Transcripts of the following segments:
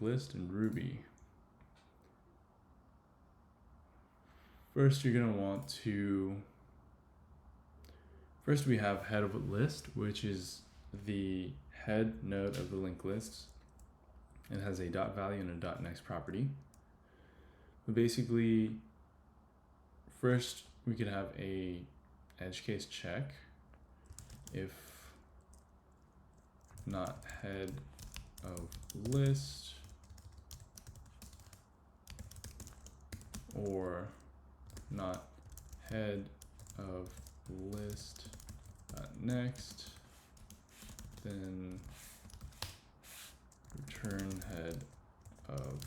list in Ruby. First, you're going to want to, first we have head of list, which is the head node of the linked list. It has a dot value and a dot next property. But basically, first we could have a edge case check if not head of list or not head of list next, then return head of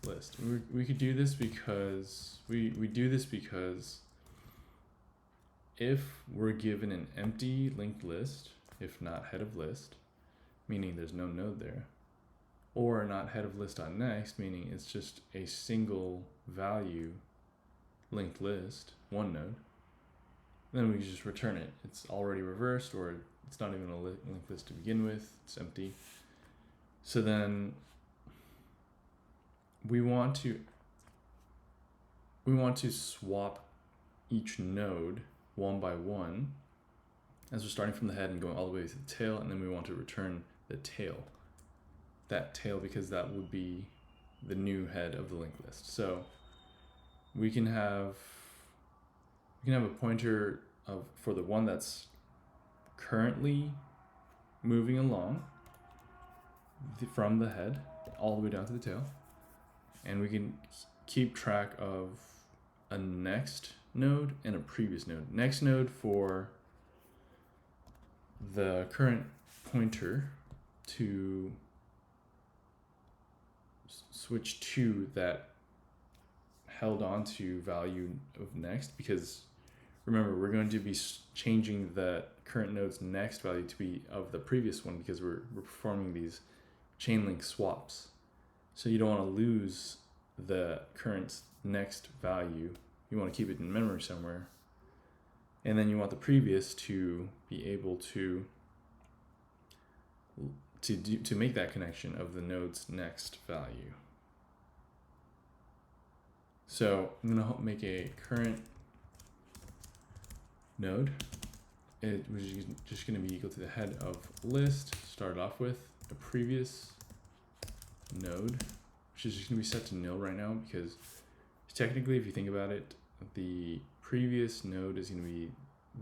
list. We could do this because we do this because if we're given an empty linked list, if not head of list, meaning there's no node there, or not head of list.next, meaning it's just a single value linked list, one node, then we can just return it. It's already reversed, or it's not even a linked list to begin with, it's empty. So then we want to swap each node one by one as we're starting from the head and going all the way to the tail, and then we want to return the tail. That tail, because that would be the new head of the linked list. So we can have a pointer for the one that's currently moving along from the head all the way down to the tail, and we can keep track of a next node and a previous node. Next node for the current pointer to switch to that held on to value of next, because remember, we're going to be changing the current node's next value to be of the previous one, because we're performing these chain link swaps. So you don't want to lose the current next value. You want to keep it in memory somewhere. And then you want the previous to be able to make that connection of the node's next value. So I'm going to make a current node, which is just going to be equal to the head of list, start off with a previous node, which is just going to be set to nil right now, because technically, if you think about it, the previous node is going to be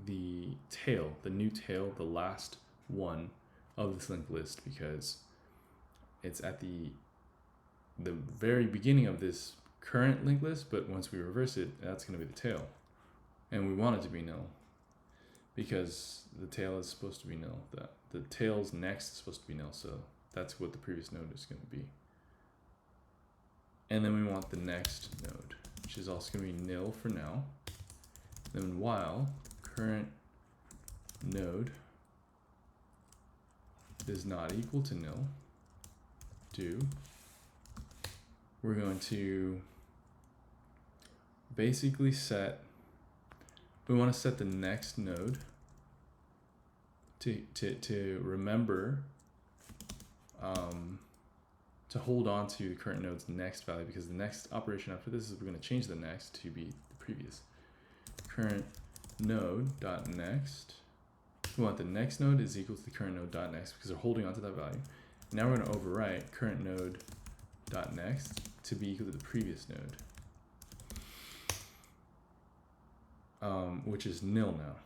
the tail, the new tail, the last one of this linked list, because it's at the very beginning of this current linked list, but once we reverse it, that's going to be the tail. And we want it to be nil, because the tail is supposed to be nil. The tail's next is supposed to be nil, so that's what the previous node is going to be. And then we want the next node, which is also going to be nil for now. Then while current node is not equal to nil, we're going to basically we want to set the next node to remember to hold on to the current node's next value, because the next operation after this is we're going to change the next to be the previous. Current node dot next. We want the next node is equal to the current node dot next, because they're holding on to that value. Now we're going to overwrite current node dot next to be equal to the previous node, which is nil now.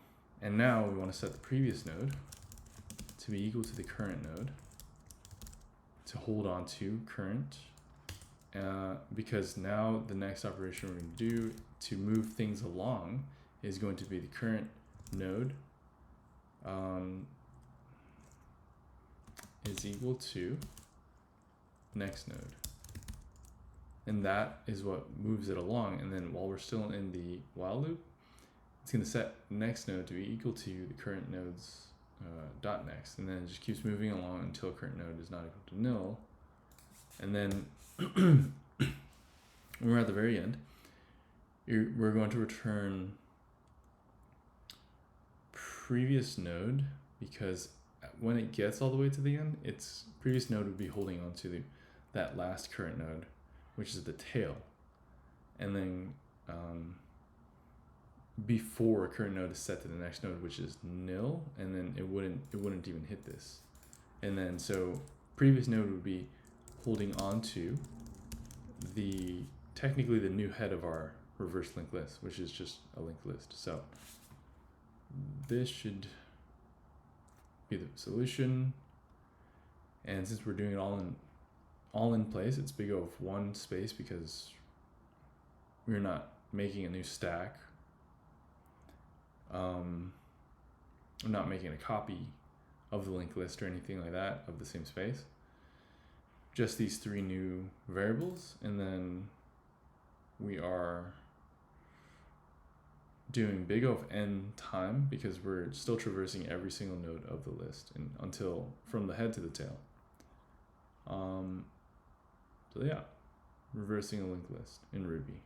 And now we want to set the previous node to be equal to the current node to hold on to current, because now the next operation we're going to do to move things along is going to be the current node is equal to next node. And that is what moves it along. And then while we're still in the while loop, it's going to set next node to be equal to the current node's dot next, and then it just keeps moving along until current node is not equal to nil. And then when we're at the very end, we're going to return previous node, because when it gets all the way to the end, its previous node would be holding on to that last current node, which is the tail. And then before a current node is set to the next node, which is nil, and then it wouldn't even hit this. And then so previous node would be holding on to technically the new head of our reverse linked list, which is just a linked list. So this should be the solution. And since we're doing it all in place, it's big O of 1 space because we're not making a new stack. I'm not making a copy of the linked list or anything like that of the same space. Just these 3 new variables, and then we are doing big O of n time because we're still traversing every single node of the list and until from the head to the tail. So yeah, reversing a linked list in Ruby.